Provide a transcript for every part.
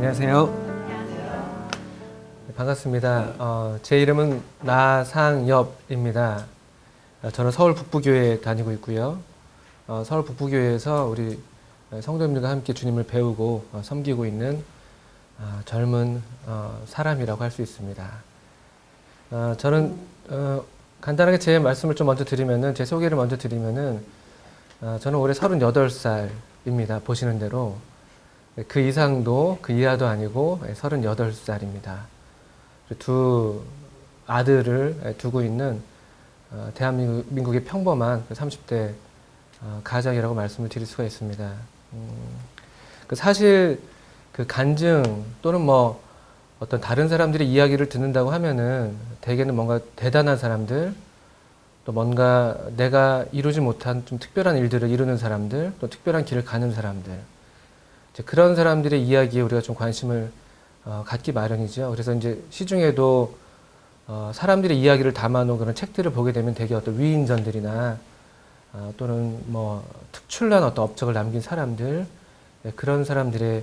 안녕하세요. 네, 반갑습니다. 제 이름은 나상엽입니다. 저는 서울 북부교회에 다니고 있고요. 서울 북부교회에서 우리 성도님들과 함께 주님을 배우고 섬기고 있는 젊은 사람이라고 할 수 있습니다. 저는 간단하게 제 말씀을 좀 먼저 드리면은, 제 소개를 먼저 드리면은, 저는 올해 38살입니다. 보시는 대로. 그 이상도 그 이하도 아니고 38살입니다. 두 아들을 두고 있는 대한민국의 평범한 30대 가장이라고 말씀을 드릴 수가 있습니다. 사실 그 간증 또는 뭐 어떤 다른 사람들의 이야기를 듣는다고 하면은 대개는 뭔가 대단한 사람들, 또 뭔가 내가 이루지 못한 좀 특별한 일들을 이루는 사람들, 또 특별한 길을 가는 사람들, 그런 사람들의 이야기에 우리가 좀 관심을 갖기 마련이죠. 그래서 이제 시중에도 사람들의 이야기를 담아놓은 그런 책들을 보게 되면 대개 어떤 위인전들이나 또는 뭐 특출난 어떤 업적을 남긴 사람들, 그런 사람들의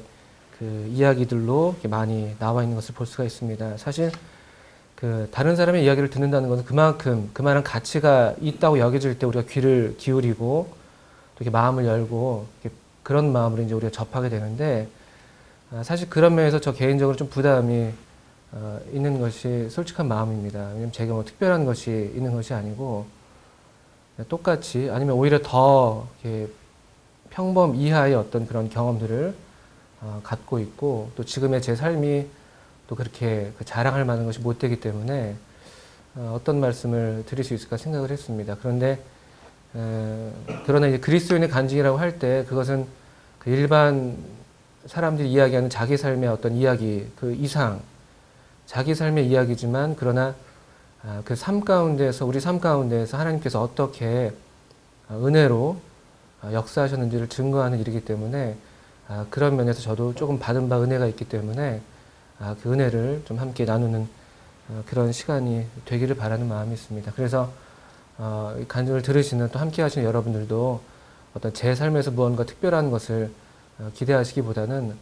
그 이야기들로 이렇게 많이 나와 있는 것을 볼 수가 있습니다. 사실 그 다른 사람의 이야기를 듣는다는 것은 그만큼 그만한 가치가 있다고 여겨질 때 우리가 귀를 기울이고 또 이렇게 마음을 열고 이렇게 그런 마음으로 이제 우리가 접하게 되는데, 사실 그런 면에서 저 개인적으로 좀 부담이 있는 것이 솔직한 마음입니다. 왜냐면 제가 뭐 특별한 것이 있는 것이 아니고 똑같이 아니면 오히려 더 이렇게 평범 이하의 어떤 그런 경험들을 갖고 있고, 또 지금의 제 삶이 또 그렇게 자랑할 만한 것이 못 되기 때문에 어떤 말씀을 드릴 수 있을까 생각을 했습니다. 그러나 이제 그리스도인의 간증이라고 할 때 그것은 그 일반 사람들이 이야기하는 자기 삶의 어떤 이야기 그 이상, 자기 삶의 이야기지만 그러나 그 삶 가운데서, 우리 삶 가운데서 하나님께서 어떻게 은혜로 역사하셨는지를 증거하는 일이기 때문에 그런 면에서 저도 조금 받은 바 은혜가 있기 때문에 그 은혜를 좀 함께 나누는 그런 시간이 되기를 바라는 마음이 있습니다. 그래서 이 간증을 들으시는 또 함께 하시는 여러분들도 어떤 제 삶에서 무언가 특별한 것을 기대하시기보다는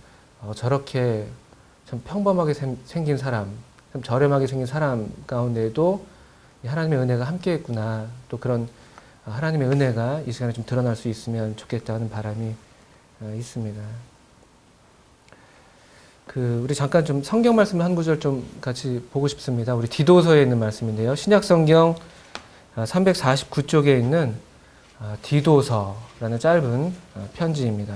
저렇게 참 평범하게 생긴 사람, 참 저렴하게 생긴 사람 가운데에도 하나님의 은혜가 함께 했구나, 또 그런 하나님의 은혜가 이 시간에 좀 드러날 수 있으면 좋겠다는 바람이 있습니다. 우리 잠깐 좀 성경 말씀을 한 구절 좀 같이 보고 싶습니다. 우리 디도서에 있는 말씀인데요. 신약 성경 349쪽에 있는 디도서라는 짧은 편지입니다.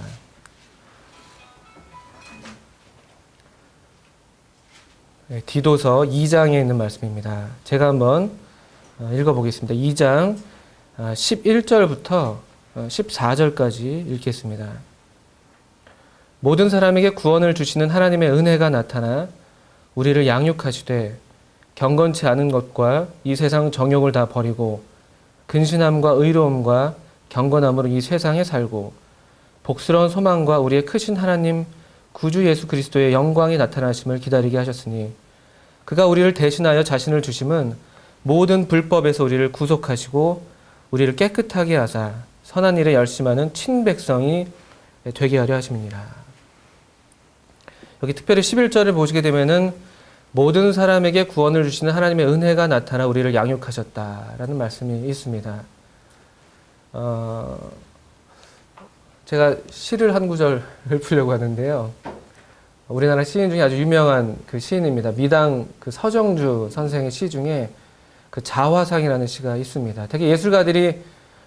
디도서 2장에 있는 말씀입니다. 제가 한번 읽어보겠습니다. 2장 11절부터 14절까지 읽겠습니다. 모든 사람에게 구원을 주시는 하나님의 은혜가 나타나 우리를 양육하시되 경건치 않은 것과 이 세상 정욕을 다 버리고 근신함과 의로움과 경건함으로 이 세상에 살고 복스러운 소망과 우리의 크신 하나님 구주 예수 그리스도의 영광이 나타나심을 기다리게 하셨으니 그가 우리를 대신하여 자신을 주심은 모든 불법에서 우리를 구속하시고 우리를 깨끗하게 하사 선한 일에 열심하는 친백성이 되게 하려 하심이니라. 여기 특별히 11절을 보시게 되면은 모든 사람에게 구원을 주시는 하나님의 은혜가 나타나 우리를 양육하셨다라는 말씀이 있습니다. 제가 시를 한 구절을 풀려고 하는데요. 우리나라 시인 중에 아주 유명한 그 시인입니다. 미당 그 서정주 선생의 시 중에 그 자화상이라는 시가 있습니다. 되게 예술가들이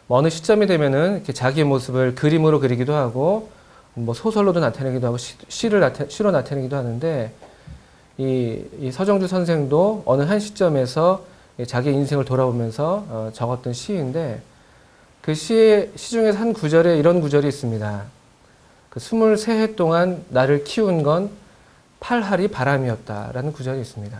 어느 시점이 되면은 이렇게 자기의 모습을 그림으로 그리기도 하고, 뭐 소설로도 나타내기도 하고, 시로 나타내기도 하는데, 이 서정주 선생도 어느 한 시점에서 자기의 인생을 돌아보면서 적었던 시인데, 그 시 중에서 한 구절에 이런 구절이 있습니다. 그 23해 동안 나를 키운 건 팔할이 바람이었다라는 구절이 있습니다.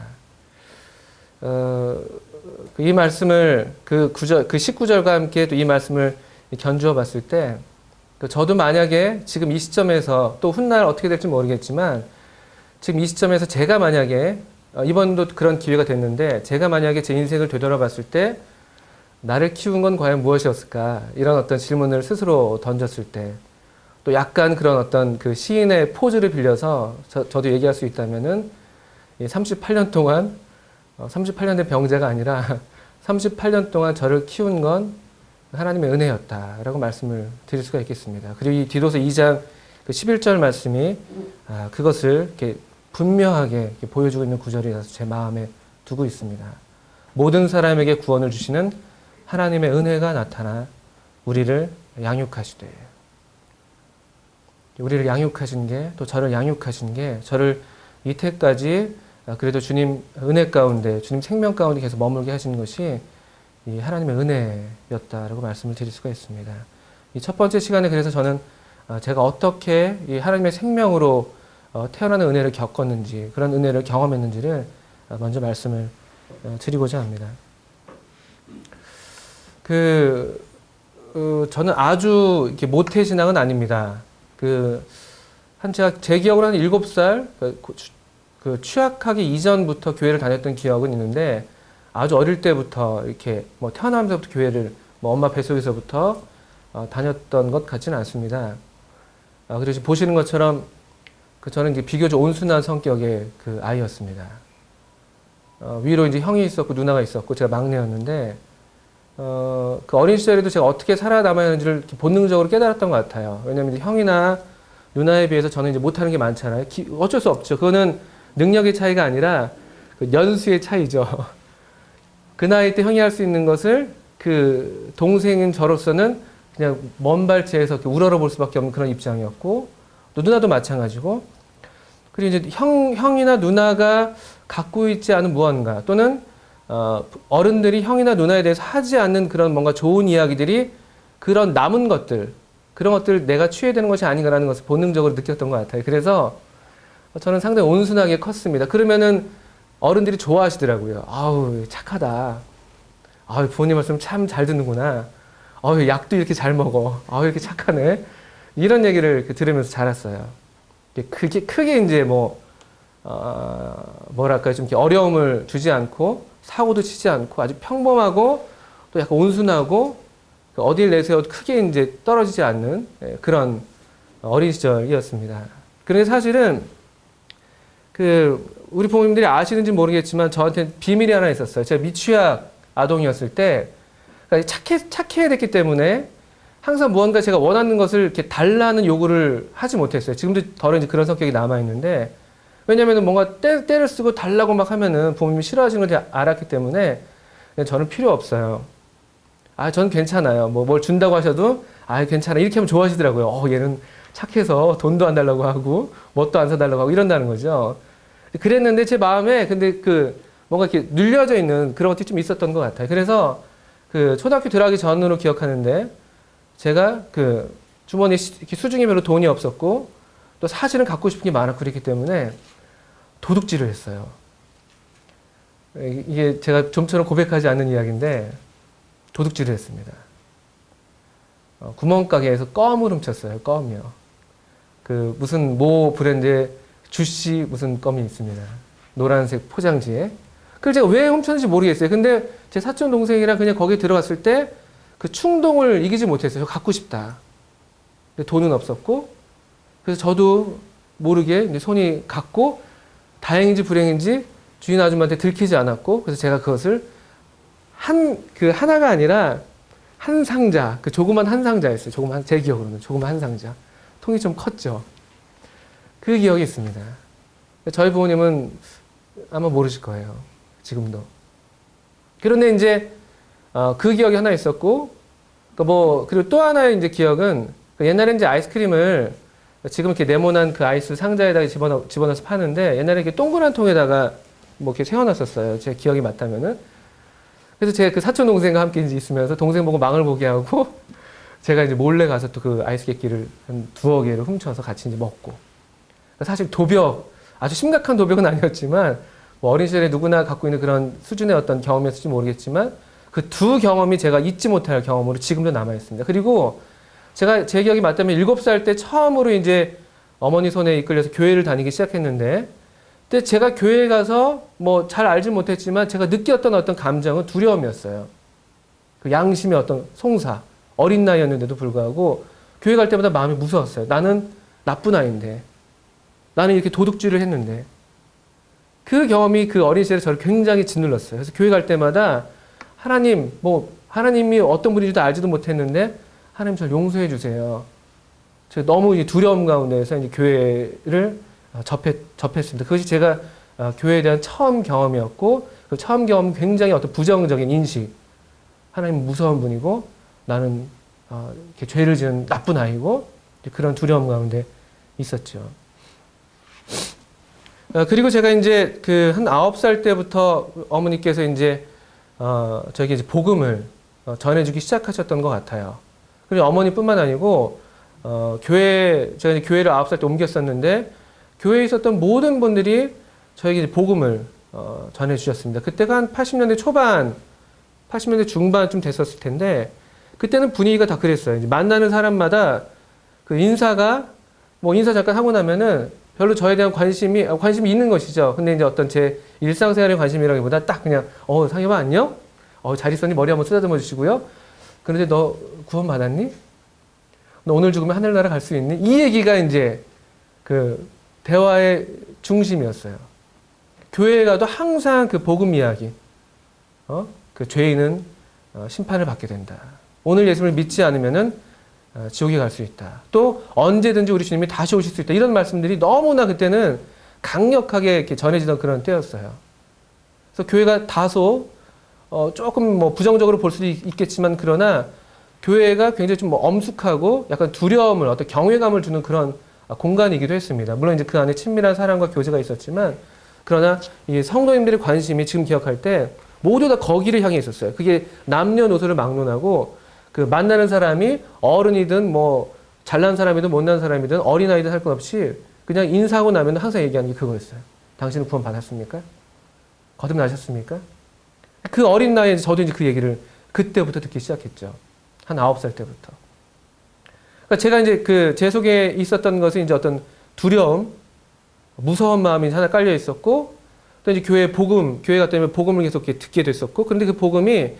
이 말씀을 그 19절과 함께 또 이 말씀을 견주어 봤을 때, 저도 만약에 지금 이 시점에서 또 훗날 어떻게 될지 모르겠지만 지금 이 시점에서 제가 만약에 이번도 그런 기회가 됐는데 제가 만약에 제 인생을 되돌아봤을 때 나를 키운 건 과연 무엇이었을까? 이런 어떤 질문을 스스로 던졌을 때 또 약간 그런 어떤 그 시인의 포즈를 빌려서 저도 얘기할 수 있다면은 38년 동안 38년 된 병자가 아니라 38년 동안 저를 키운 건 하나님의 은혜였다라고 말씀을 드릴 수가 있겠습니다. 그리고 이 디도서 2장 그 11절 말씀이 그것을 이렇게 분명하게 이렇게 보여주고 있는 구절이라서 제 마음에 두고 있습니다. 모든 사람에게 구원을 주시는 하나님의 은혜가 나타나 우리를 양육하시되, 우리를 양육하신 게, 또 저를 양육하신 게, 저를 이때까지 그래도 주님 은혜 가운데, 주님 생명 가운데 계속 머물게 하신 것이 이 하나님의 은혜였다라고 말씀을 드릴 수가 있습니다. 이 첫 번째 시간에 그래서 저는 제가 어떻게 이 하나님의 생명으로 태어나는 은혜를 겪었는지, 그런 은혜를 경험했는지를 먼저 말씀을 드리고자 합니다. 저는 아주 이렇게 모태신앙은 아닙니다. 제가 제 기억으로 한 7살, 취학하기 이전부터 교회를 다녔던 기억은 있는데, 아주 어릴 때부터 이렇게 뭐 태어나면서부터 교회를 뭐 엄마 뱃속에서부터 다녔던 것 같지는 않습니다. 그래서 보시는 것처럼 저는 이제 비교적 온순한 성격의 그 아이였습니다. 위로 이제 형이 있었고 누나가 있었고 제가 막내였는데, 그 어린 시절에도 제가 어떻게 살아남아야 하는지를 본능적으로 깨달았던 것 같아요. 왜냐면 이제 형이나 누나에 비해서 저는 이제 못하는 게 많잖아요. 어쩔 수 없죠. 그거는 능력의 차이가 아니라 그 연수의 차이죠. 그 나이 때 형이 할 수 있는 것을 그 동생인 저로서는 그냥 먼 발치에서 우러러 볼 수밖에 없는 그런 입장이었고, 또 누나도 마찬가지고, 그리고 이제 형이나 누나가 갖고 있지 않은 무언가, 또는 어른들이 형이나 누나에 대해서 하지 않는 그런 뭔가 좋은 이야기들이, 그런 남은 것들, 그런 것들 내가 취해야 되는 것이 아닌가라는 것을 본능적으로 느꼈던 것 같아요. 그래서 저는 상당히 온순하게 컸습니다. 그러면은 어른들이 좋아하시더라고요. 아우, 착하다. 아우, 부모님 말씀 참 잘 듣는구나. 아우, 약도 이렇게 잘 먹어. 아우, 이렇게 착하네. 이런 얘기를 들으면서 자랐어요. 그게 크게 이제 뭐랄까요, 좀 이렇게 어려움을 주지 않고, 사고도 치지 않고, 아주 평범하고, 또 약간 온순하고, 어딜 내세워도 크게 이제 떨어지지 않는 그런 어린 시절이었습니다. 그래서 사실은 우리 부모님들이 아시는지 모르겠지만 저한테 비밀이 하나 있었어요. 제가 미취학 아동이었을 때 착해야 됐기 때문에 항상 무언가 제가 원하는 것을 이렇게 달라는 요구를 하지 못했어요. 지금도 덜어 이제 그런 성격이 남아있는데, 왜냐면은 뭔가 때를 쓰고 달라고 막 하면은 부모님이 싫어하시는 걸 알았기 때문에 그냥 저는 필요 없어요. 저는 괜찮아요. 뭘 준다고 하셔도 괜찮아. 이렇게 하면 좋아하시더라고요. 얘는 착해서 돈도 안 달라고 하고 뭣도 안 사달라고 하고 이런다는 거죠. 그랬는데 제 마음에 근데 뭔가 이렇게 눌려져 있는 그런 것들이 좀 있었던 것 같아요. 그래서 초등학교 들어가기 전으로 기억하는데, 제가 주머니에 수중에 별로 돈이 없었고, 또 사실은 갖고 싶은 게 많았고 그랬기 때문에 도둑질을 했어요. 이게 제가 좀처럼 고백하지 않는 이야기인데, 도둑질을 했습니다. 구멍가게에서 껌을 훔쳤어요. 껌이요. 무슨 모 브랜드의 주씨 무슨 껌이 있습니다. 노란색 포장지에. 그걸 제가 왜 훔쳤는지 모르겠어요. 근데 제 사촌 동생이랑 그냥 거기에 들어갔을 때 그 충동을 이기지 못했어요. 갖고 싶다. 근데 돈은 없었고, 그래서 저도 모르게 이제 손이 갔고, 다행인지 불행인지 주인 아줌마한테 들키지 않았고, 그래서 제가 그것을 하나가 아니라 한 상자, 조그만 한 상자였어요. 제 기억으로는 조그만 한 상자. 통이 좀 컸죠. 그 기억이 있습니다. 저희 부모님은 아마 모르실 거예요. 지금도. 그런데 이제, 그 기억이 하나 있었고, 그리고 또 하나의 이제 기억은, 옛날에 이제 아이스크림을 지금 이렇게 네모난 그 아이스 상자에다가 집어넣어서 파는데, 옛날에 이렇게 동그란 통에다가 이렇게 세워놨었어요. 제 기억이 맞다면은. 그래서 제가 그 사촌 동생과 함께 이제 있으면서 동생 보고 망을 보게 하고, 제가 이제 몰래 가서 또 그 아이스 깨끼를 한 2억 개를 훔쳐서 같이 이제 먹고. 사실 아주 심각한 도벽은 아니었지만, 어린 시절에 누구나 갖고 있는 그런 수준의 어떤 경험이었을지 모르겠지만, 그 두 경험이 제가 잊지 못할 경험으로 지금도 남아있습니다. 그리고 제 기억이 맞다면 7살 때 처음으로 이제 어머니 손에 이끌려서 교회를 다니기 시작했는데, 근데 제가 교회에 가서 잘 알지 못했지만 제가 느꼈던 어떤 감정은 두려움이었어요. 양심의 어떤 송사, 어린 나이였는데도 불구하고 교회 갈 때마다 마음이 무서웠어요. 나는 나쁜 아이인데, 나는 이렇게 도둑질을 했는데. 그 경험이 그 어린 시절에 저를 굉장히 짓눌렀어요. 그래서 교회 갈 때마다 하나님, 하나님이 어떤 분인지도 알지도 못했는데 하나님 저를 용서해 주세요. 제가 너무 이 두려움 가운데서 이제 교회를 접했습니다. 그것이 제가 교회에 대한 처음 경험이었고, 그 처음 경험은 굉장히 어떤 부정적인 인식. 하나님은 무서운 분이고, 나는 이렇게 죄를 지은 나쁜 아이고, 그런 두려움 가운데 있었죠. 그리고 제가 이제 한 9살 때부터 어머니께서 이제 저에게 이제 복음을 전해주기 시작하셨던 것 같아요. 그리고 어머니뿐만 아니고 제가 이제 교회를 9살 때 옮겼었는데 교회에 있었던 모든 분들이 저에게 이제 복음을 전해주셨습니다. 그때가 한 80년대 초반, 80년대 중반쯤 됐었을 텐데 그때는 분위기가 다 그랬어요. 이제 만나는 사람마다 그 인사 잠깐 하고 나면은 별로 저에 대한 관심이 있는 것이죠. 근데 이제 어떤 제 일상생활의 관심이라기보다 딱 그냥, 상엽아 안녕? 잘 있었니? 머리 한번 쓰다듬어 주시고요. 그런데 너 구원 받았니? 너 오늘 죽으면 하늘나라 갈 수 있니? 이 얘기가 이제 그 대화의 중심이었어요. 교회에 가도 항상 그 복음 이야기. 그 죄인은 심판을 받게 된다. 오늘 예수를 믿지 않으면은 지옥에 갈 수 있다. 또 언제든지 우리 주님이 다시 오실 수 있다. 이런 말씀들이 너무나 그때는 강력하게 이렇게 전해지던 그런 때였어요. 그래서 교회가 다소 조금 부정적으로 볼 수도 있겠지만 그러나 교회가 굉장히 좀 엄숙하고 약간 두려움을 어떤 경외감을 주는 그런 공간이기도 했습니다. 물론 이제 그 안에 친밀한 사랑과 교제가 있었지만 그러나 이 성도님들의 관심이 지금 기억할 때 모두 다 거기를 향해 있었어요. 그게 남녀노소를 막론하고 그 만나는 사람이 어른이든 잘난 사람이든 못난 사람이든 어린아이든 할 것 없이 그냥 인사하고 나면 항상 얘기하는 게 그거였어요. 당신은 구원 받았습니까? 거듭나셨습니까? 그 어린 나이에 저도 이제 그 얘기를 그때부터 듣기 시작했죠. 한 9살 때부터. 그러니까 제가 이제 제 속에 있었던 것은 이제 어떤 두려움, 무서운 마음이 하나 깔려 있었고, 또 이제 교회 갔다 오면 복음을 계속 듣게 됐었고, 그런데 그 복음이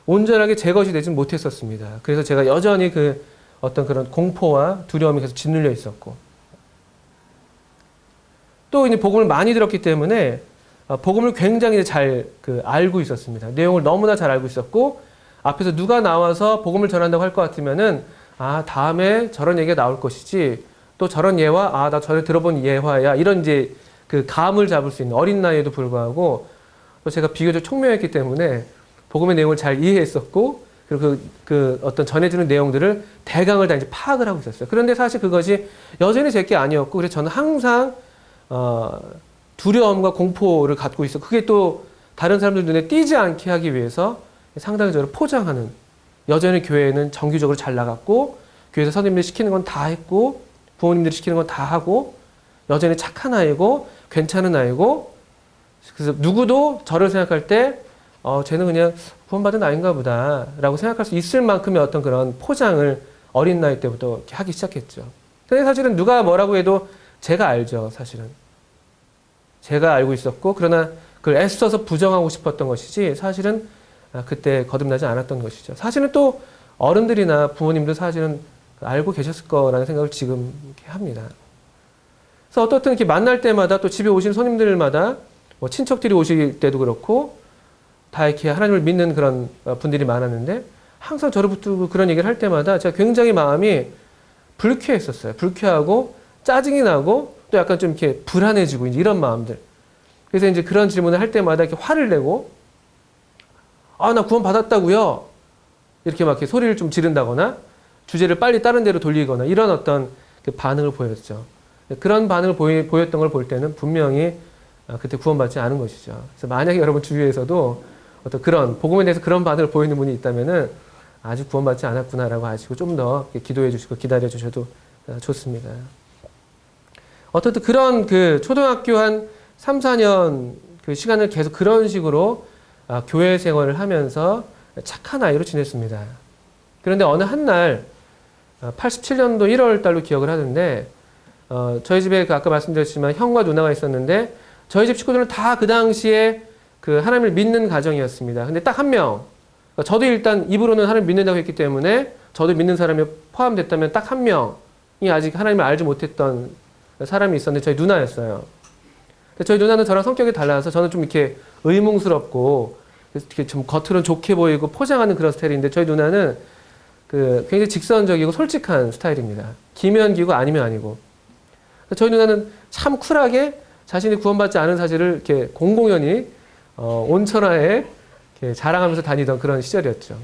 온전하게 제 것이 되지 못했었습니다. 그래서 제가 여전히 어떤 그런 공포와 두려움이 계속 짓눌려 있었고, 또 이제 복음을 많이 들었기 때문에 복음을 굉장히 잘 알고 있었습니다. 내용을 너무나 잘 알고 있었고, 앞에서 누가 나와서 복음을 전한다고 할 것 같으면은, 다음에 저런 얘기가 나올 것이지, 또 저런 예화, 나 전에 들어본 예화야, 이런 이제 감을 잡을 수 있는 어린 나이에도 불구하고, 또 제가 비교적 총명했기 때문에 복음의 내용을 잘 이해했었고, 그리고 어떤 전해주는 내용들을 대강을 다 이제 파악을 하고 있었어요. 그런데 사실 그것이 여전히 제게 아니었고, 그래서 저는 항상, 두려움과 공포를 갖고 있어. 그게 또 다른 사람들 눈에 띄지 않게 하기 위해서 상당히 저를 포장하는, 여전히 교회는 정규적으로 잘 나갔고, 교회에서 선생님들이 시키는 건 다 했고, 부모님들이 시키는 건 다 하고, 여전히 착한 아이고, 괜찮은 아이고, 그래서 누구도 저를 생각할 때, 쟤는 그냥 구원받은 아이인가 보다, 라고 생각할 수 있을 만큼의 어떤 그런 포장을 어린 나이 때부터 이렇게 하기 시작했죠. 근데 사실은 누가 뭐라고 해도 제가 알죠, 사실은. 제가 알고 있었고, 그러나 그걸 애써서 부정하고 싶었던 것이지, 사실은 그때 거듭나지 않았던 것이죠. 사실은 또 어른들이나 부모님도 사실은 알고 계셨을 거라는 생각을 지금 이렇게 합니다. 그래서 어떻든 이렇게 만날 때마다 또 집에 오신 손님들마다 친척들이 오실 때도 그렇고 다 이렇게 하나님을 믿는 그런 분들이 많았는데 항상 저를 붙들고 그런 얘기를 할 때마다 제가 굉장히 마음이 불쾌했었어요. 불쾌하고 짜증이 나고 또 약간 좀 이렇게 불안해지고 이런 마음들. 그래서 이제 그런 질문을 할 때마다 이렇게 화를 내고 나 구원 받았다고요. 이렇게 막 이렇게 소리를 좀 지른다거나 주제를 빨리 다른 데로 돌리거나 이런 어떤 반응을 보였죠. 그런 반응을 보였던 걸 볼 때는 분명히 그때 구원받지 않은 것이죠. 그래서 만약에 여러분 주위에서도 어떤 그런 복음에 대해서 그런 반응을 보이는 분이 있다면은 아직 구원받지 않았구나라고 아시고 좀 더 기도해 주시고 기다려 주셔도 좋습니다. 어떻든 그런 초등학교 한 3, 4년 시간을 계속 그런 식으로 교회 생활을 하면서 착한 아이로 지냈습니다. 그런데 어느 한 날 87년도 1월 달로 기억을 하는데 저희 집에 아까 말씀드렸지만 형과 누나가 있었는데 저희 집 식구들은 다 그 당시에 하나님을 믿는 가정이었습니다. 근데 딱 한 명, 그러니까 저도 일단 입으로는 하나님 믿는다고 했기 때문에 저도 믿는 사람이 포함됐다면 딱 한 명이 아직 하나님을 알지 못했던 사람이 있었는데 저희 누나였어요. 저희 누나는 저랑 성격이 달라서 저는 좀 이렇게 의문스럽고 이렇게 좀 겉으로는 좋게 보이고 포장하는 그런 스타일인데 저희 누나는 그 굉장히 직선적이고 솔직한 스타일입니다. 기면 기고 아니면 아니고. 저희 누나는 참 쿨하게 자신이 구원받지 않은 사실을 이렇게 공공연히 온천하에 이렇게 자랑하면서 다니던 그런 시절이었죠.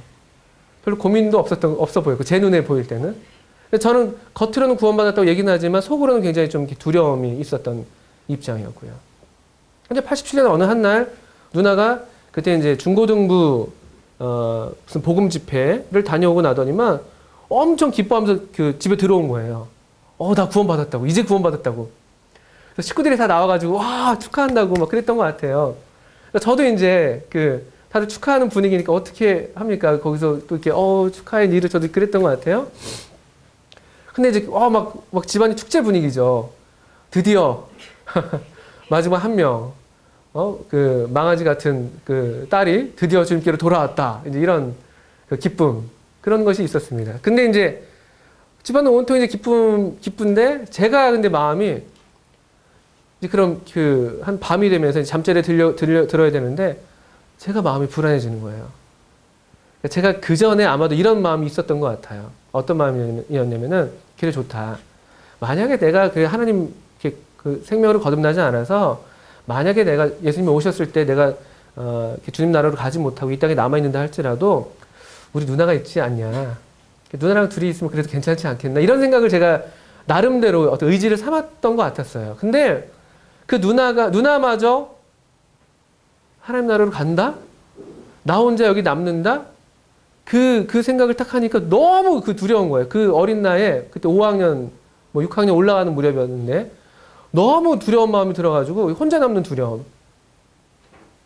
별로 고민도 없어 보였고 제 눈에 보일 때는. 저는 겉으로는 구원받았다고 얘기는 하지만 속으로는 굉장히 좀 두려움이 있었던 입장이었고요. 근데 87년 어느 한 날 누나가 그때 이제 중고등부 무슨 복음 집회를 다녀오고 나더니만 엄청 기뻐하면서 그 집에 들어온 거예요. 나 구원받았다고. 이제 구원받았다고. 그래서 식구들이 다 나와가지고 와 축하한다고 막 그랬던 것 같아요. 저도 이제 그 다들 축하하는 분위기니까 어떻게 합니까? 거기서 또 이렇게 축하해 니를 저도 그랬던 것 같아요. 근데 이제 막 집안이 축제 분위기죠. 드디어 마지막 한 명, 그 망아지 같은 그 딸이 드디어 주님께로 돌아왔다. 이제 이런 그 기쁨 그런 것이 있었습니다. 근데 이제 집안은 온통 이제 기쁜데 제가 근데 마음이 이제 그럼 그 한 밤이 되면서 잠자리에 들어야 되는데 제가 마음이 불안해지는 거예요. 제가 그 전에 아마도 이런 마음이 있었던 것 같아요. 어떤 마음이었냐면은 그래 좋다. 만약에 내가 그 하나님 그 생명으로 거듭나지 않아서 만약에 내가 예수님이 오셨을 때 내가 주님 나라로 가지 못하고 이 땅에 남아있는다 할지라도 우리 누나가 있지 않냐. 누나랑 둘이 있으면 그래도 괜찮지 않겠나. 이런 생각을 제가 나름대로 어떤 의지를 삼았던 것 같았어요. 근데 그 누나마저 하나님 나라로 간다? 나 혼자 여기 남는다? 그 생각을 딱 하니까 너무 그 두려운 거예요. 그 어린 나이에 그때 5학년, 6학년 올라가는 무렵이었는데 너무 두려운 마음이 들어가지고 혼자 남는 두려움.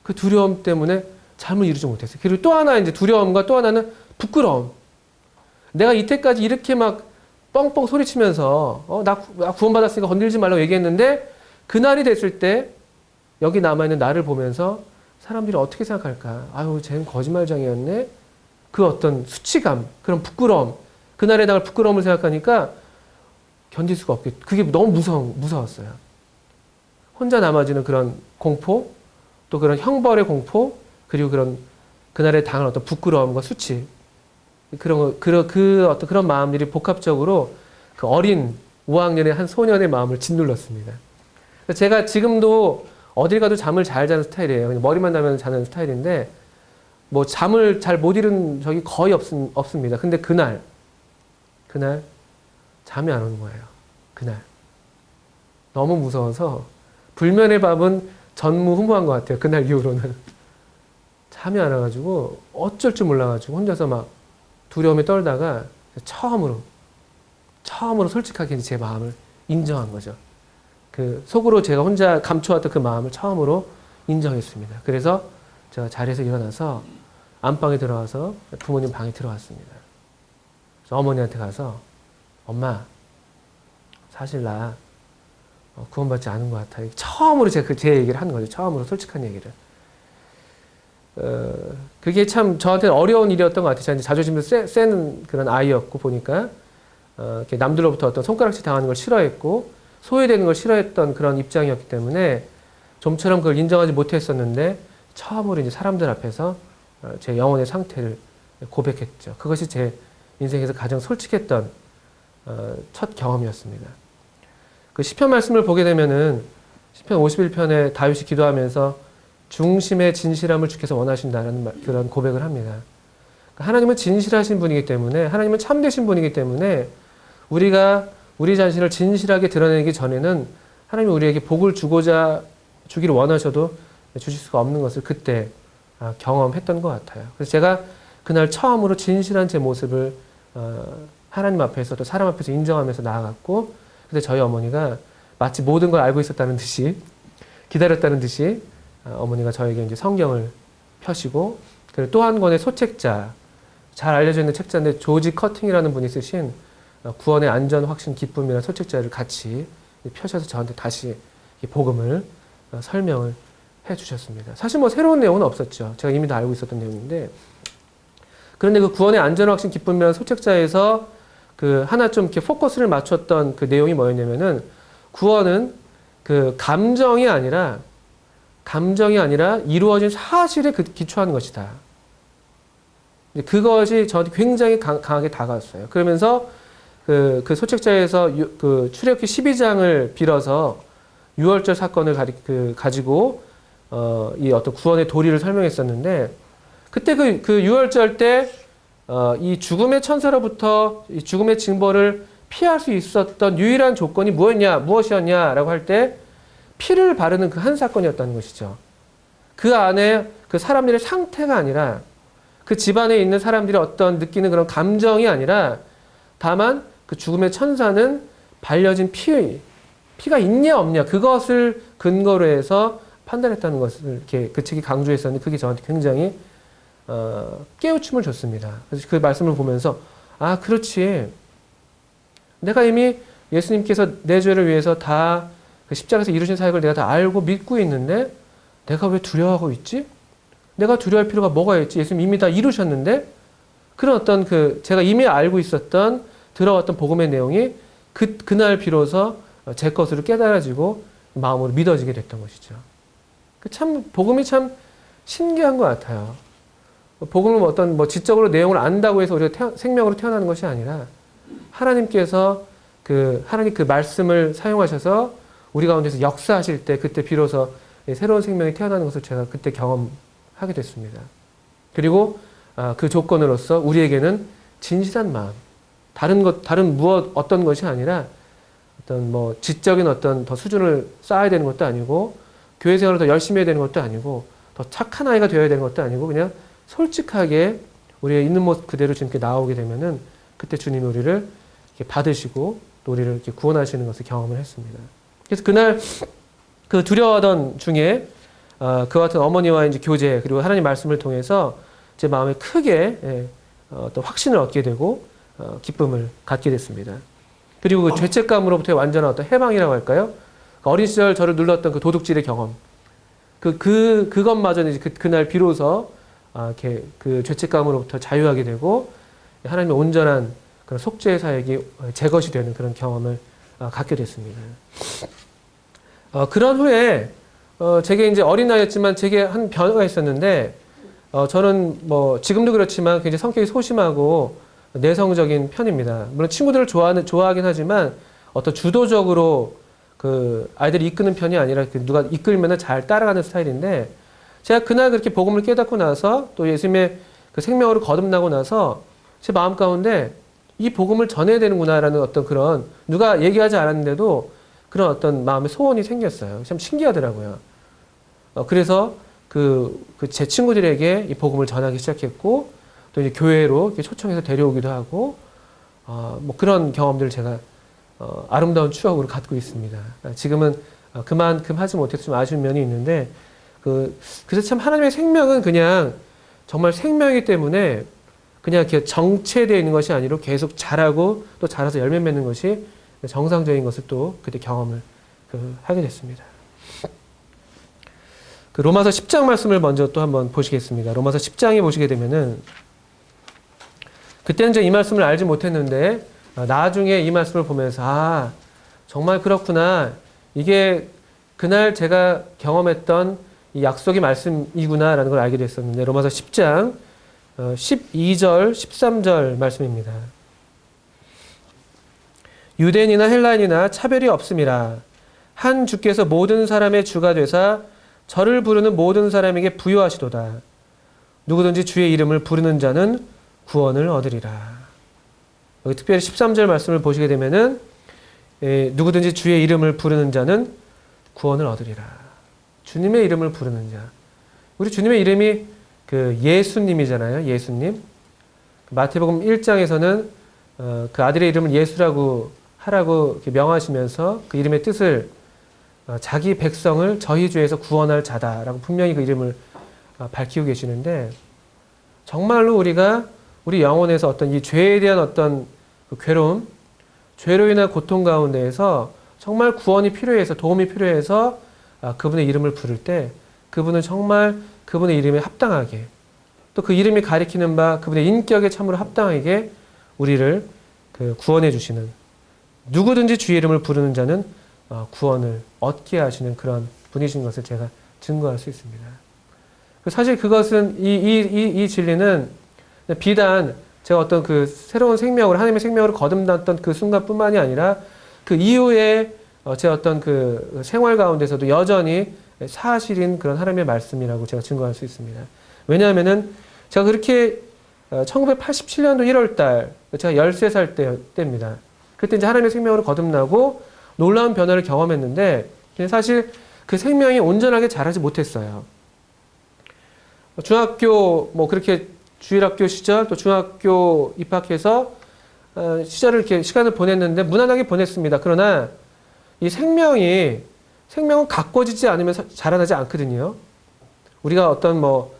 그 두려움 때문에 잠을 이루지 못했어요. 그리고 또 하나 이제 두려움과 또 하나는 부끄러움. 내가 이때까지 이렇게 막 뻥뻥 소리치면서 나 구원받았으니까 건들지 말라고 얘기했는데 그날이 됐을 때 여기 남아있는 나를 보면서 사람들이 어떻게 생각할까? 아유, 쟤는 거짓말장이었네? 그 어떤 수치감, 그런 부끄러움, 그날에 당할 부끄러움을 생각하니까 견딜 수가 없게, 그게 너무 무서웠어요. 혼자 남아지는 그런 공포, 또 그런 형벌의 공포, 그리고 그날에 당할 어떤 부끄러움과 수치, 그런 마음들이 복합적으로 그 어린 5학년의 한 소년의 마음을 짓눌렀습니다. 제가 지금도 어딜 가도 잠을 잘 자는 스타일이에요. 그냥 머리만 나면 자는 스타일인데, 뭐 잠을 잘 못 이룬 적이 거의 없습니다. 근데 그날 잠이 안 오는 거예요. 그날. 너무 무서워서 불면의 밥은 전무후무한 것 같아요. 그날 이후로는. 잠이 안 와가지고 어쩔 줄 몰라가지고 혼자서 막 두려움에 떨다가 처음으로 솔직하게 제 마음을 인정한 거죠. 그 속으로 제가 혼자 감춰왔던 그 마음을 처음으로 인정했습니다. 그래서 제가 자리에서 일어나서 안방에 들어가서 부모님 방에 들어왔습니다. 그래서 어머니한테 가서 엄마 사실 나 구원받지 않은 것 같아. 처음으로 제가 제 얘기를 한 거죠. 처음으로 솔직한 얘기를. 그게 참 저한테는 어려운 일이었던 것 같아요. 제가 자존심도 센 그런 아이였고 보니까 이렇게 남들로부터 어떤 손가락질 당하는 걸 싫어했고 소외되는 걸 싫어했던 그런 입장이었기 때문에 좀처럼 그걸 인정하지 못했었는데 처음으로 이제 사람들 앞에서 제 영혼의 상태를 고백했죠. 그것이 제 인생에서 가장 솔직했던 첫 경험이었습니다. 그 시편 말씀을 보게 되면은 시편 51편에 다윗이 기도하면서 중심의 진실함을 주께서 원하신다라는 그런 고백을 합니다. 하나님은 진실하신 분이기 때문에 하나님은 참되신 분이기 때문에 우리가 우리 자신을 진실하게 드러내기 전에는 하나님이 우리에게 복을 주기를 원하셔도 주실 수가 없는 것을 그때 경험했던 것 같아요. 그래서 제가 그날 처음으로 진실한 제 모습을 하나님 앞에서 또 사람 앞에서 인정하면서 나아갔고 근데 저희 어머니가 마치 모든 걸 알고 있었다는 듯이 기다렸다는 듯이 어머니가 저에게 이제 성경을 펴시고 그리고 또 한 권의 소책자 잘 알려져 있는 책자인데 조지 커팅이라는 분이 쓰신 구원의 안전, 확신, 기쁨이라는 소책자를 같이 펴셔서 저한테 다시 복음을 설명을 해 주셨습니다. 사실 뭐 새로운 내용은 없었죠. 제가 이미 다 알고 있었던 내용인데 그런데 그 구원의 안전 확신 기쁨이라는 소책자에서 그 하나 좀 이렇게 포커스를 맞췄던 그 내용이 뭐였냐면은 구원은 그 감정이 아니라 이루어진 사실에 기초하는 것이다. 그것이 저한테 굉장히 강하게 다가왔어요. 그러면서 그 소책자에서 그 출애굽기 12장을 빌어서 유월절 사건을 가지고 이 어떤 구원의 도리를 설명했었는데, 그때 그 유월절 때 이 죽음의 천사로부터 이 죽음의 징벌을 피할 수 있었던 유일한 조건이 무엇이었냐라고 할 때 피를 바르는 그 한 사건이었다는 것이죠. 그 안에 그 사람들의 상태가 아니라, 그 집안에 있는 사람들이 어떤 느끼는 그런 감정이 아니라, 다만 그 죽음의 천사는 발려진 피가 있냐 없냐, 그것을 근거로 해서 판단했다는 것을 이렇게 그 책이 강조했었는데, 그게 저한테 굉장히 깨우침을 줬습니다. 그래서 그 말씀을 보면서 아, 그렇지, 내가 이미 예수님께서 내 죄를 위해서 다 그 십자가에서 이루신 사역을 내가 다 알고 믿고 있는데 내가 왜 두려워하고 있지? 내가 두려워할 필요가 뭐가 있지? 예수님 이미 다 이루셨는데. 그런 어떤 제가 이미 알고 있었던 들어왔던 복음의 내용이 그날 비로소 제 것으로 깨달아지고 마음으로 믿어지게 됐던 것이죠. 참 복음이 참 신기한 것 같아요. 복음은 어떤 지적으로 내용을 안다고 해서 우리가 생명으로 태어나는 것이 아니라, 하나님께서 하나님 그 말씀을 사용하셔서 우리 가운데서 역사하실 때, 그때 비로소 새로운 생명이 태어나는 것을 제가 그때 경험하게 됐습니다. 그리고 그 조건으로서 우리에게는 진실한 마음, 다른 어떤 것이 아니라 어떤 지적인 어떤 더 수준을 쌓아야 되는 것도 아니고, 교회 생활을 더 열심히 해야 되는 것도 아니고, 더 착한 아이가 되어야 되는 것도 아니고, 그냥 솔직하게 우리의 있는 모습 그대로 주님께 나오게 되면은 그때 주님이 우리를 이렇게 받으시고 또 우리를 이렇게 구원하시는 것을 경험을 했습니다. 그래서 그날 그 두려워하던 중에 그와 같은 어머니와 이제 교제, 그리고 하나님 말씀을 통해서 제 마음에 크게 어떤 확신을 얻게 되고 기쁨을 갖게 됐습니다. 그리고 그 죄책감으로부터의 완전한 어떤 해방이라고 할까요? 어린 시절 저를 눌렀던 그 도둑질의 경험, 그것마저 이제 그날 비로소 이렇게 그 죄책감으로부터 자유하게 되고 하나님의 온전한 그런 속죄의 사역이 제 것이 되는 그런 경험을 갖게 됐습니다. 그런 후에 제게 이제 어린 나이였지만 제게 한 변화가 있었는데, 저는 지금도 그렇지만 굉장히 성격이 소심하고 내성적인 편입니다. 물론 친구들을 좋아하긴 하지만 어떤 주도적으로 그 아이들이 이끄는 편이 아니라 누가 이끌면 잘 따라가는 스타일인데, 제가 그날 그렇게 복음을 깨닫고 나서 또 예수님의 그 생명으로 거듭나고 나서 제 마음 가운데 이 복음을 전해야 되는구나라는 어떤 그런, 누가 얘기하지 않았는데도 그런 어떤 마음의 소원이 생겼어요. 참 신기하더라고요. 그래서 제 친구들에게 이 복음을 전하기 시작했고, 또 이제 교회로 이렇게 초청해서 데려오기도 하고, 그런 경험들을 제가 아름다운 추억으로 갖고 있습니다. 지금은 그만큼 하지 못해서 좀 아쉬운 면이 있는데, 그래서 참 하나님의 생명은 그냥 정말 생명이기 때문에 그냥 이렇게 정체되어 있는 것이 아니라 계속 자라고 또 자라서 열매 맺는 것이 정상적인 것을 또 그때 경험을 하게 됐습니다. 로마서 10장 말씀을 먼저 또 한번 보시겠습니다. 로마서 10장에 보시게 되면은, 그때는 이 말씀을 알지 못했는데 나중에 이 말씀을 보면서 정말 그렇구나, 이게 그날 제가 경험했던 이 약속의 말씀이구나라는 걸 알게 됐었는데, 로마서 10장 12절 13절 말씀입니다. 유대인이나 헬라인이나 차별이 없음이라. 한 주께서 모든 사람의 주가 되사 저를 부르는 모든 사람에게 부요하시도다. 누구든지 주의 이름을 부르는 자는 구원을 얻으리라. 여기 특별히 13절 말씀을 보시게 되면은 누구든지 주의 이름을 부르는 자는 구원을 얻으리라. 주님의 이름을 부르는 자. 우리 주님의 이름이 예수님이잖아요. 예수님. 마태복음 1장에서는 그 아들의 이름을 예수라고 하라고 이렇게 명하시면서 그 이름의 뜻을 자기 백성을 저희 죄에서 구원할 자다라고 분명히 그 이름을 밝히고 계시는데, 정말로 우리가 우리 영혼에서 어떤 이 죄에 대한 어떤 그 괴로움, 죄로 인한 고통 가운데에서 정말 구원이 필요해서, 도움이 필요해서 그분의 이름을 부를 때 그분은 정말 그분의 이름에 합당하게 또 그 이름이 가리키는 바 그분의 인격에 참으로 합당하게 우리를 그 구원해 주시는, 누구든지 주의 이름을 부르는 자는 구원을 얻게 하시는 그런 분이신 것을 제가 증거할 수 있습니다. 사실 그것은 이 진리는 비단 제가 어떤 그 새로운 생명을, 하나님의 생명으로 거듭났던 그 순간뿐만이 아니라 그 이후에 제 어떤 그 생활 가운데서도 여전히 사실인 그런 하나님의 말씀이라고 제가 증거할 수 있습니다. 왜냐하면은 제가 그렇게 1987년도 1월 달, 제가 13살 때입니다. 그때 이제 하나님의 생명으로 거듭나고 놀라운 변화를 경험했는데 사실 그 생명이 온전하게 자라지 못했어요. 중학교 뭐 그렇게 주일학교 시절 또 중학교 입학해서 시절을 이렇게 시간을 보냈는데 무난하게 보냈습니다. 그러나 이 생명은 가꿔지지 않으면 자라나지 않거든요. 우리가 어떤 뭐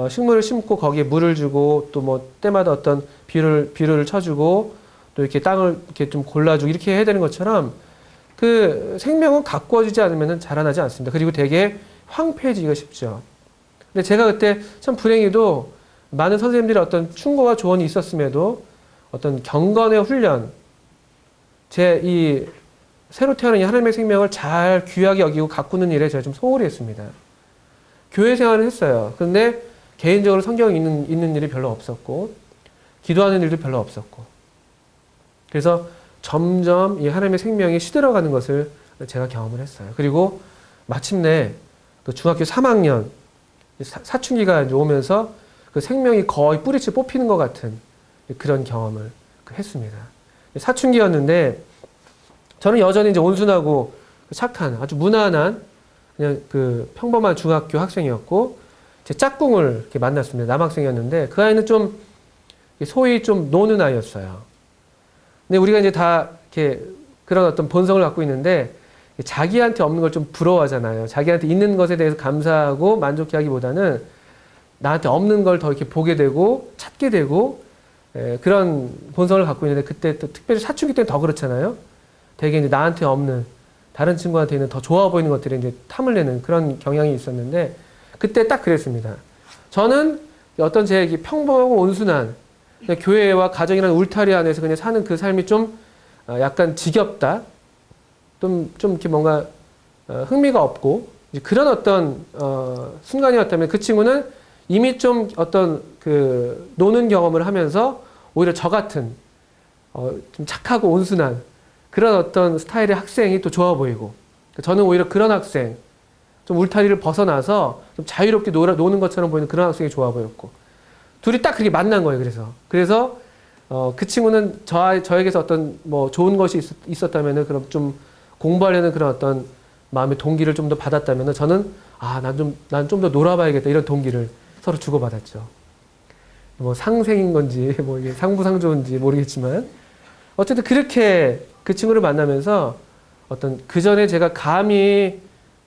식물을 심고 거기에 물을 주고 또 뭐 때마다 어떤 비료를 쳐주고 또 이렇게 땅을 이렇게 좀 골라주고 이렇게 해야 되는 것처럼 그 생명은 가꿔지지 않으면 자라나지 않습니다. 그리고 되게 황폐해지기가 쉽죠. 근데 제가 그때 참 불행히도 많은 선생님들의 어떤 충고와 조언이 있었음에도 어떤 경건의 훈련, 제 이 새로 태어난 이 하나님의 생명을 잘 귀하게 여기고 가꾸는 일에 제가 좀 소홀히 했습니다. 교회 생활을 했어요. 그런데 개인적으로 성경 읽는 일이 별로 없었고, 기도하는 일도 별로 없었고, 그래서 점점 이 하나님의 생명이 시들어가는 것을 제가 경험을 했어요. 그리고 마침내 또 중학교 3학년 사춘기가 오면서 그 생명이 거의 뿌리째 뽑히는 것 같은 그런 경험을 했습니다. 사춘기였는데 저는 여전히 이제 온순하고 착한 아주 무난한 그냥 그 평범한 중학교 학생이었고 제 짝꿍을 이렇게 만났습니다. 남학생이었는데 그 아이는 좀 소위 좀 노는 아이였어요. 근데 우리가 이제 다 이렇게 그런 어떤 본성을 갖고 있는데 자기한테 없는 걸 좀 부러워하잖아요. 자기한테 있는 것에 대해서 감사하고 만족해하기보다는 나한테 없는 걸 더 이렇게 보게 되고 찾게 되고 그런 본성을 갖고 있는데 그때 또 특별히 사춘기 때는 더 그렇잖아요. 되게 이제 나한테 없는 다른 친구한테 있는 더 좋아 보이는 것들에 이제 탐을 내는 그런 경향이 있었는데 그때 딱 그랬습니다. 저는 어떤 제 평범하고 온순한 교회와 가정이라는 울타리 안에서 그냥 사는 그 삶이 좀 약간 지겹다. 좀 이렇게 뭔가 흥미가 없고 그런 어떤 순간이었다면 그 친구는 이미 좀 어떤 그 노는 경험을 하면서 오히려 저 같은 좀 착하고 온순한 그런 어떤 스타일의 학생이 또 좋아 보이고 저는 오히려 그런 학생 좀 울타리를 벗어나서 좀 자유롭게 노는 것처럼 보이는 그런 학생이 좋아 보였고 둘이 딱 그렇게 만난 거예요. 그래서 그 친구는 저에게서 어떤 뭐 좋은 것이 있었다면은 그럼 좀 공부하려는 그런 어떤 마음의 동기를 좀 더 받았다면은 저는 난 좀 더 놀아봐야겠다 이런 동기를 서로 주고받았죠. 뭐 상생인 건지 뭐 이게 상부상조인지 모르겠지만 어쨌든 그렇게 그 친구를 만나면서 어떤 그 전에 제가 감히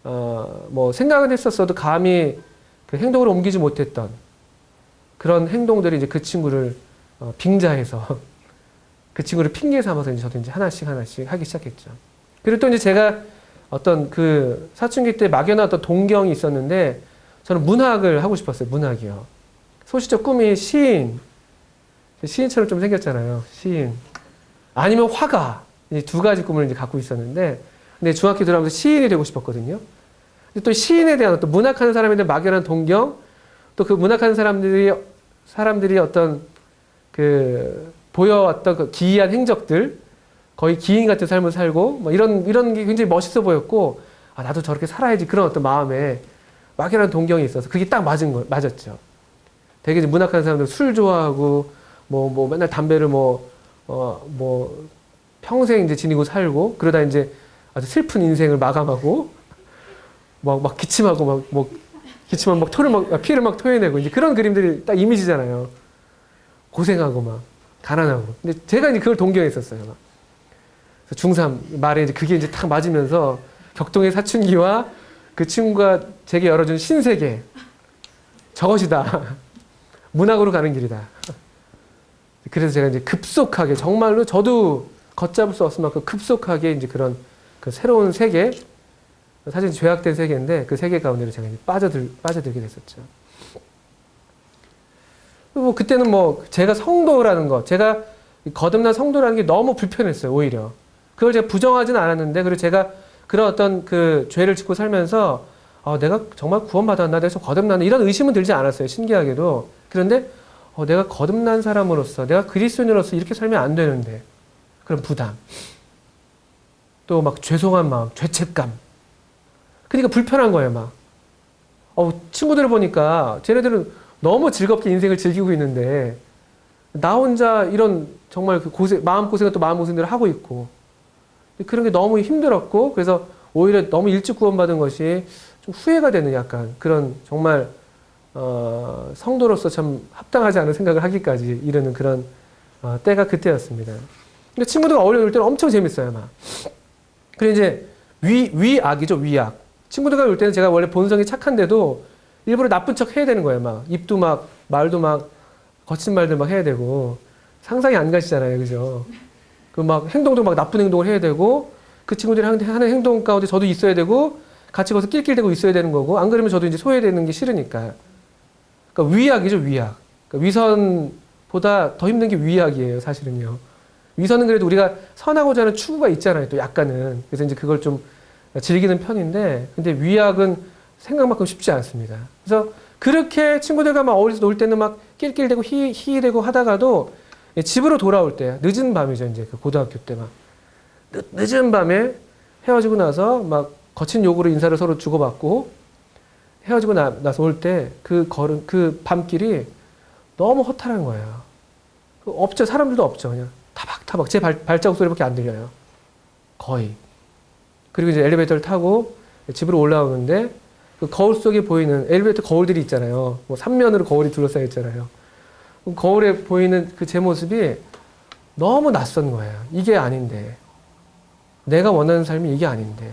뭐 생각은 했었어도 감히 그 행동으로 옮기지 못했던 그런 행동들이 이제 그 친구를 빙자해서 그 친구를 핑계 삼아서 이제 저도 이제 하나씩 하기 시작했죠. 그리고 또 이제 제가 어떤 그 사춘기 때 막연한 어떤 동경이 있었는데 저는 문학을 하고 싶었어요. 문학이요. 소시적 꿈이 시인처럼 좀 생겼잖아요. 시인. 아니면 화가. 이 두 가지 꿈을 이제 갖고 있었는데 근데 중학교 들어가면서 시인이 되고 싶었거든요. 근데 또 시인에 대한 어떤 문학하는 사람에 대한 막연한 동경 또 그 문학하는 사람들이 어떤 그 보여왔던 그 기이한 행적들 거의 기인 같은 삶을 살고 뭐 이런 게 굉장히 멋있어 보였고 나도 저렇게 살아야지 그런 어떤 마음에 막연한 동경이 있어서 그게 딱 맞았죠. 되게 이제 문학하는 사람들 술 좋아하고 뭐 맨날 담배를 평생 이제 지니고 살고 그러다 이제 아주 슬픈 인생을 마감하고 막 기침하고 기침하면 피를 막 토해내고 이제 그런 그림들이 딱 이미지잖아요. 고생하고 막 가난하고. 근데 제가 이제 그걸 동경했었어요. 중3 말에 이제 그게 이제 딱 맞으면서 격동의 사춘기와 그 친구가 제게 열어준 신세계 저것이다. 문학으로 가는 길이다. 그래서 제가 이제 급속하게 정말로 저도 걷잡을 수 없을 만큼 급속하게 이제 그런 그 새로운 세계 사실 죄악된 세계인데 그 세계 가운데로 제가 이제 빠져들게 됐었죠. 뭐 그때는 뭐 제가 성도라는 거, 제가 거듭난 성도라는 게 너무 불편했어요, 오히려. 그걸 제가 부정하지는 않았는데, 그리고 제가 그런 어떤 그 죄를 짓고 살면서, 내가 정말 구원받았나, 내가 좀 거듭났나, 이런 의심은 들지 않았어요, 신기하게도. 그런데, 내가 거듭난 사람으로서, 내가 그리스도인으로서 이렇게 살면 안 되는데, 그런 부담. 또 막 죄송한 마음, 죄책감. 그러니까 불편한 거예요, 막. 친구들을 보니까, 쟤네들은 너무 즐겁게 인생을 즐기고 있는데, 나 혼자 이런 정말 그 마음고생은 또 마음고생들을 하고 있고, 그런 게 너무 힘들었고, 그래서 오히려 너무 일찍 구원받은 것이 좀 후회가 되는 약간 그런 정말, 성도로서 참 합당하지 않은 생각을 하기까지 이르는 그런, 때가 그때였습니다. 근데 친구들과 어울려 놀 때는 엄청 재밌어요, 막. 그리고 이제 위악이죠, 위악. 친구들과 놀 때는 제가 원래 본성이 착한데도 일부러 나쁜 척 해야 되는 거예요, 막. 입도 막, 말도 막, 거친 말들 막 해야 되고. 상상이 안 가시잖아요, 그죠? 그 막 행동도 막 나쁜 행동을 해야 되고, 그 친구들이 하는 행동 가운데 저도 있어야 되고, 같이 거기서 낄낄대고 있어야 되는 거고, 안 그러면 저도 이제 소외되는 게 싫으니까. 그러니까 위악이죠, 위악. 그러니까 위선보다 더 힘든 게 위악이에요, 사실은요. 위선은 그래도 우리가 선하고자 하는 추구가 있잖아요, 또 약간은. 그래서 이제 그걸 좀 즐기는 편인데, 근데 위악은 생각만큼 쉽지 않습니다. 그래서 그렇게 친구들과 막 어울려서 놀 때는 막 낄낄대고 히히대고 하다가도 집으로 돌아올 때, 늦은 밤이죠, 이제 그 고등학교 때 막. 늦은 밤에 헤어지고 나서 막 거친 욕으로 인사를 서로 주고받고 헤어지고 나서 올 때 그 밤길이 너무 허탈한 거예요. 없죠. 사람들도 없죠. 그냥 타박타박. 제 발자국 소리밖에 안 들려요. 거의. 그리고 이제 엘리베이터를 타고 집으로 올라오는데 그 거울 속에 보이는 엘리베이터 거울들이 있잖아요. 뭐 3면으로 거울이 둘러싸여 있잖아요. 거울에 보이는 그 제 모습이 너무 낯선 거예요. 이게 아닌데. 내가 원하는 삶이 이게 아닌데.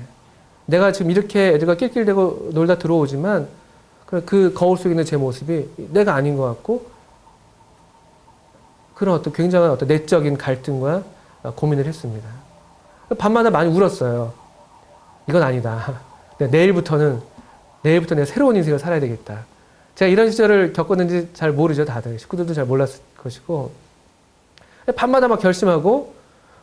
내가 지금 이렇게 애들과 낄낄대고 놀다 들어오지만 그 거울 속에 있는 제 모습이 내가 아닌 것 같고 그런 어떤 굉장한 어떤 내적인 갈등과 고민을 했습니다. 밤마다 많이 울었어요. 이건 아니다. 내일부터 내가 새로운 인생을 살아야 되겠다. 제가 이런 시절을 겪었는지 잘 모르죠, 다들. 식구들도 잘 몰랐을 것이고. 밤마다 막 결심하고,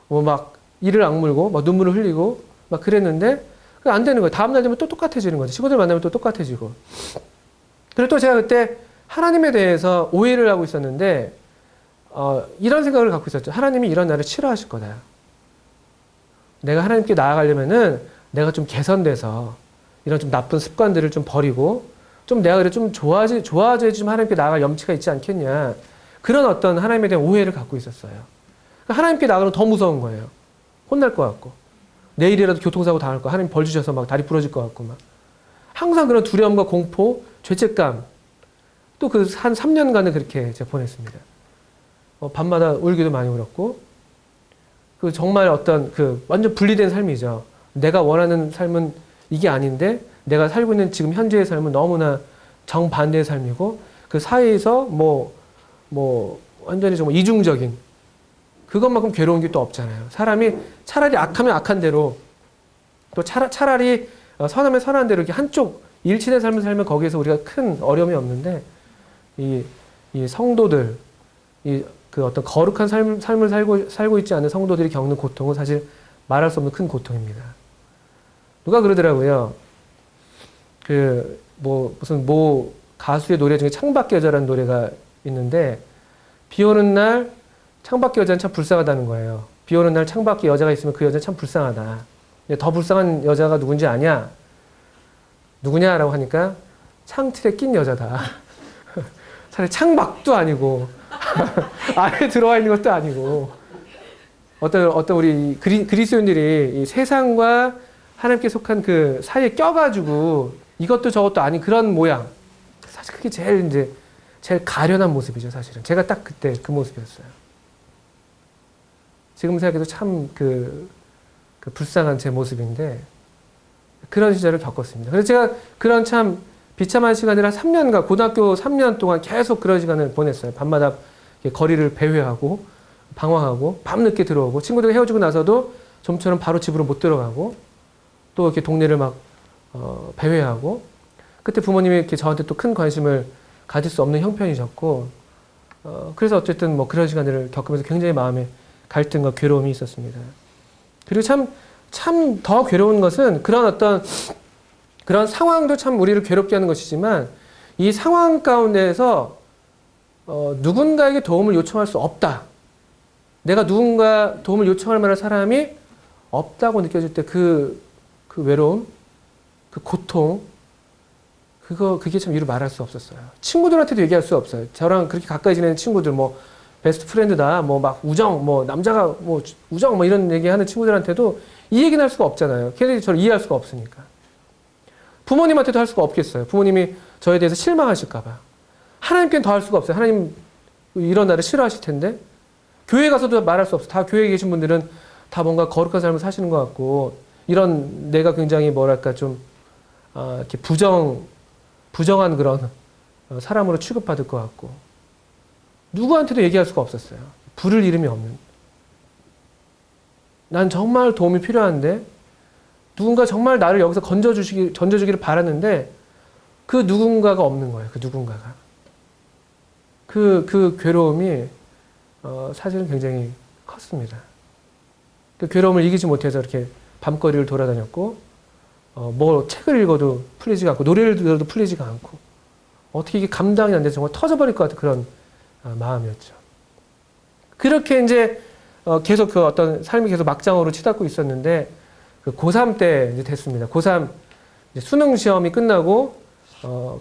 뭐 막 이를 악물고, 막 눈물을 흘리고, 막 그랬는데, 안 되는 거예요. 다음날 되면 또 똑같아지는 거죠. 친구들 만나면 또 똑같아지고. 그리고 또 제가 그때 하나님에 대해서 오해를 하고 있었는데, 이런 생각을 갖고 있었죠. 하나님이 이런 나를 싫어하실 거다. 내가 하나님께 나아가려면은 내가 좀 개선돼서 이런 좀 나쁜 습관들을 좀 버리고 좀 내가 그래 좀 좋아져야지 좀 하나님께 나아갈 염치가 있지 않겠냐. 그런 어떤 하나님에 대한 오해를 갖고 있었어요. 그러니까 하나님께 나아가면 더 무서운 거예요. 혼날 것 같고. 내일이라도 교통사고 당할 거, 하나님 벌 주셔서 막 다리 부러질 것 같고 막. 항상 그런 두려움과 공포, 죄책감. 또 그 한 3년간을 그렇게 제가 보냈습니다. 밤마다 울기도 많이 울었고, 그 정말 어떤 그 완전 분리된 삶이죠. 내가 원하는 삶은 이게 아닌데, 내가 살고 있는 지금 현재의 삶은 너무나 정반대의 삶이고, 그 사이에서 완전히 정말 이중적인, 그것만큼 괴로운 게 또 없잖아요. 사람이 차라리 악하면 악한 대로, 또 차라리 선하면 선한 대로 이렇게 한쪽 일치된 삶을 살면 거기에서 우리가 큰 어려움이 없는데, 이 성도들, 그 어떤 거룩한 삶을 살고 있지 않은 성도들이 겪는 고통은 사실 말할 수 없는 큰 고통입니다. 누가 그러더라고요. 무슨 가수의 노래 중에 창밖의 여자라는 노래가 있는데, 비 오는 날 창밖의 여자는 참 불쌍하다는 거예요. 비 오는 날 창밖에 여자가 있으면 그 여자는 참 불쌍하다. 근데 더 불쌍한 여자가 누군지 아냐? 누구냐라고 하니까 창틀에 낀 여자다. 차라리 창밖도 아니고 안에 들어와 있는 것도 아니고 어떤 우리 그리스도인들이 이 세상과 하나님께 속한 그 사이에 껴가지고 이것도 저것도 아닌 그런 모양. 사실 그게 제일 가련한 모습이죠, 사실은. 제가 딱 그때 그 모습이었어요. 지금 생각해도 참 그 불쌍한 제 모습인데 그런 시절을 겪었습니다. 그래서 제가 그런 참 비참한 시간을 한 3년간, 고등학교 3년 동안 계속 그런 시간을 보냈어요. 밤마다 거리를 배회하고, 방황하고, 밤늦게 들어오고, 친구들 헤어지고 나서도 좀처럼 바로 집으로 못 들어가고, 또 이렇게 동네를 막, 배회하고, 그때 부모님이 이렇게 저한테 또 큰 관심을 가질 수 없는 형편이셨고, 그래서 어쨌든 뭐 그런 시간들을 겪으면서 굉장히 마음에 갈등과 괴로움이 있었습니다. 그리고 참 더 괴로운 것은 그런 상황도 참 우리를 괴롭게 하는 것이지만 이 상황 가운데에서 누군가에게 도움을 요청할 수 없다. 내가 누군가 도움을 요청할 만한 사람이 없다고 느껴질 때 그 외로움, 그 고통, 그게 참 이루 말할 수 없었어요. 친구들한테도 얘기할 수 없어요. 저랑 그렇게 가까이 지내는 친구들, 뭐, 베스트 프렌드다, 뭐, 막, 우정, 뭐, 남자가, 뭐, 우정, 뭐, 이런 얘기 하는 친구들한테도 이 얘기는 할 수가 없잖아요. 걔네들이 저를 이해할 수가 없으니까. 부모님한테도 할 수가 없겠어요. 부모님이 저에 대해서 실망하실까봐. 하나님께는 더 할 수가 없어요. 하나님 이런 나를 싫어하실 텐데. 교회 가서도 말할 수 없어요. 다 교회에 계신 분들은 다 뭔가 거룩한 삶을 사시는 것 같고, 이런 내가 굉장히 뭐랄까 좀, 이렇게 부정한 그런 사람으로 취급받을 것 같고, 누구한테도 얘기할 수가 없었어요. 부를 이름이 없는. 난 정말 도움이 필요한데, 누군가 정말 나를 여기서 건져주기를 바랐는데, 그 누군가가 없는 거예요. 그 누군가가. 그 괴로움이, 사실은 굉장히 컸습니다. 그 괴로움을 이기지 못해서 이렇게 밤거리를 돌아다녔고, 뭐 책을 읽어도 풀리지가 않고, 노래를 들어도 풀리지가 않고, 어떻게 이게 감당이 안 돼서 정말 터져버릴 것 같은 그런 마음이었죠. 그렇게 이제 계속 그 어떤 삶이 계속 막장으로 치닫고 있었는데, 그 고3 때 이제 됐습니다. 고3 이제 수능 시험이 끝나고,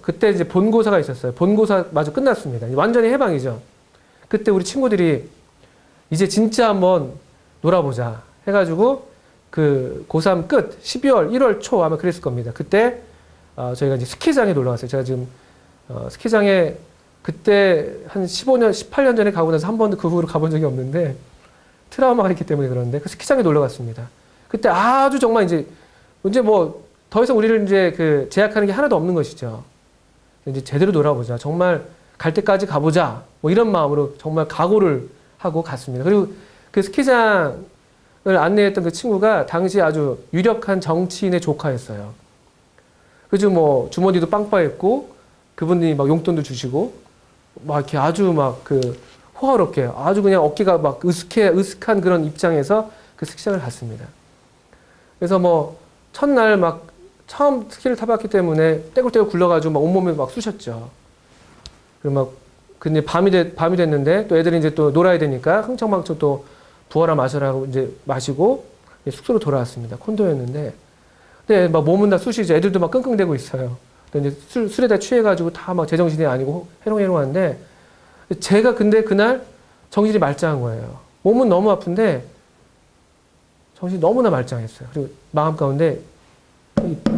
그때 이제 본고사가 있었어요. 본고사 마저 끝났습니다. 완전히 해방이죠. 그때 우리 친구들이 이제 진짜 한번 놀아보자 해가지고 그 고3 끝 12월 1월 초 아마 그랬을 겁니다. 그때 저희가 이제 스키장에 놀러 갔어요. 제가 지금 스키장에 그때 한 15년 18년 전에 가고 나서 한 번도 그 후로 가본 적이 없는데 트라우마가 있기 때문에 그러는데 그 스키장에 놀러 갔습니다. 그때 아주 정말 이제 뭐 더 이상 우리를 이제 그 제약하는 게 하나도 없는 것이죠. 이제 제대로 놀아보자. 정말 갈 때까지 가보자. 뭐 이런 마음으로 정말 각오를 하고 갔습니다. 그리고 그 스키장을 안내했던 그 친구가 당시 아주 유력한 정치인의 조카였어요. 그래서 뭐 주머니도 빵빵했고 그분이 막 용돈도 주시고 막 이렇게 아주 막 그 호화롭게 아주 그냥 어깨가 막 으슥한 그런 입장에서 그 스키장을 갔습니다. 그래서 뭐 첫날 막 처음 스키를 타봤기 때문에 떼굴떼굴 굴러가지고 막 온몸에 막 쑤셨죠. 그리고 막 근데 밤이 됐는데 또 애들이 이제 또 놀아야 되니까 흥청망청 또 부어라 마셔라고 이제 마시고 숙소로 돌아왔습니다. 콘도였는데 근데 막 몸은 다 쑤시죠. 애들도 막 끙끙대고 있어요. 근데 이제 술에 다 취해가지고 다 막 제정신이 아니고 해롱해롱한데 제가 근데 그날 정신이 말짱한 거예요. 몸은 너무 아픈데 정신이 너무나 말짱했어요. 그리고 마음 가운데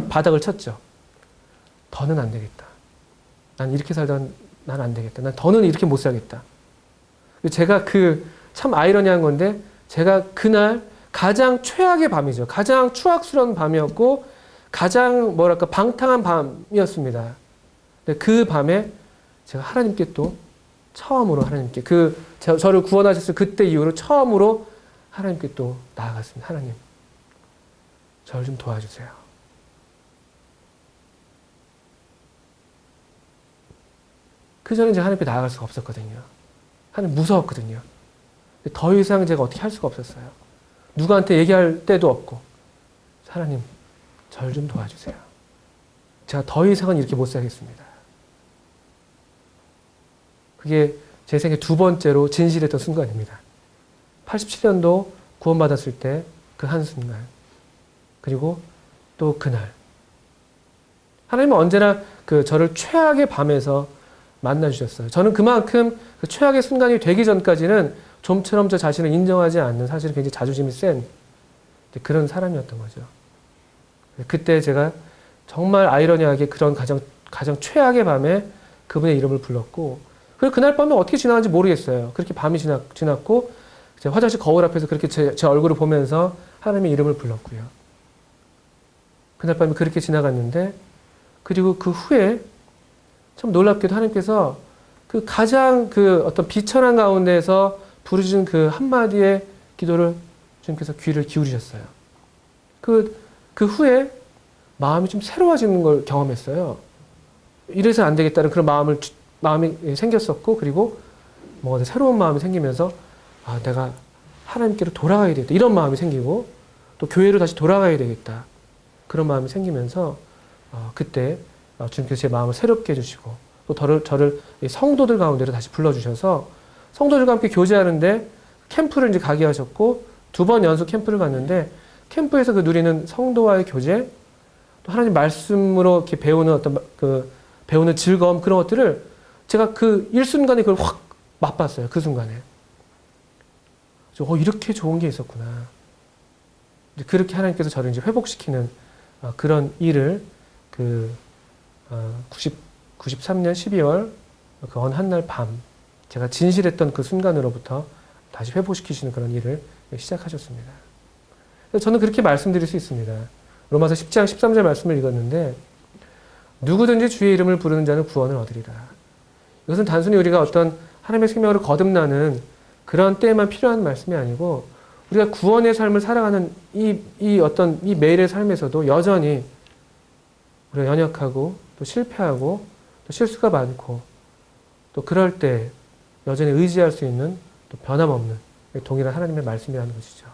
바닥을 쳤죠. 더는 안 되겠다. 난 이렇게 살다 난 안 되겠다. 난 더는 이렇게 못 살겠다. 제가 참 아이러니한 건데 제가 그날 가장 최악의 밤이죠. 가장 추악스러운 밤이었고 가장 뭐랄까 방탕한 밤이었습니다. 근데 그 밤에 제가 하나님께 또 처음으로 하나님께 저를 구원하셨을 그때 이후로 처음으로 하나님께 또 나아갔습니다. 하나님, 저를 좀 도와주세요. 그 전에 제가 하나님께 나아갈 수가 없었거든요. 하나님 무서웠거든요. 더 이상 제가 어떻게 할 수가 없었어요. 누구한테 얘기할 데도 없고. 하나님, 저를 좀 도와주세요. 제가 더 이상은 이렇게 못 살겠습니다. 그게 제 생애 두 번째로 진실했던 순간입니다. 87년도 구원받았을 때 그 한순간. 그리고 또 그날. 하나님은 언제나 저를 최악의 밤에서 만나주셨어요. 저는 그만큼 그 최악의 순간이 되기 전까지는 좀처럼 저 자신을 인정하지 않는 사실은 굉장히 자존심이 센 그런 사람이었던 거죠. 그때 제가 정말 아이러니하게 그런 가장 최악의 밤에 그분의 이름을 불렀고 그리고 그날 밤에 어떻게 지나간지 모르겠어요. 그렇게 밤이 지났고 화장실 거울 앞에서 그렇게 제 얼굴을 보면서 하나님의 이름을 불렀고요. 그날 밤에 그렇게 지나갔는데 그리고 그 후에 참 놀랍게도 하나님께서 가장 어떤 비천한 가운데서 부르짖은 그 한마디의 기도를 주님께서 귀를 기울이셨어요. 그 후에 마음이 좀 새로워지는 걸 경험했어요. 이래서 안 되겠다는 그런 마음이 생겼었고, 그리고 뭔가 새로운 마음이 생기면서 아, 내가 하나님께로 돌아가야 되겠다. 이런 마음이 생기고 또 교회로 다시 돌아가야 되겠다. 그런 마음이 생기면서 그때 주님께서 제 마음을 새롭게 해주시고 또 저를 성도들 가운데로 다시 불러주셔서 성도들과 함께 교제하는데 캠프를 이제 가게 하셨고 2번 연속 캠프를 갔는데 캠프에서 그 누리는 성도와의 교제 또 하나님 말씀으로 이렇게 배우는 어떤 배우는 즐거움 그런 것들을 제가 그 일순간에 그걸 확 맛봤어요. 그 순간에. 이렇게 좋은 게 있었구나. 그렇게 하나님께서 저를 이제 회복시키는 그런 일을 93년 12월 그 어느 한날 밤 제가 진실했던 그 순간으로부터 다시 회복시키시는 그런 일을 시작하셨습니다. 저는 그렇게 말씀드릴 수 있습니다. 로마서 10장 13절 말씀을 읽었는데 누구든지 주의 이름을 부르는 자는 구원을 얻으리라. 이것은 단순히 우리가 어떤 하나님의 생명으로 거듭나는 그런 때에만 필요한 말씀이 아니고 우리가 구원의 삶을 살아가는 이 매일의 삶에서도 여전히 우리가 연약하고 또 실패하고 또 실수가 많고 또 그럴 때 여전히 의지할 수 있는 또 변함없는 동일한 하나님의 말씀이라는 것이죠.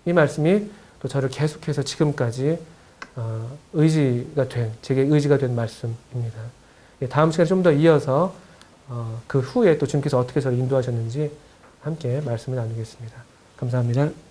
이 말씀이 또 저를 계속해서 지금까지 제게 의지가 된 말씀입니다. 다음 시간에 좀 더 이어서 그 후에 또 주님께서 어떻게 저를 인도하셨는지 함께 말씀을 나누겠습니다. 감사합니다.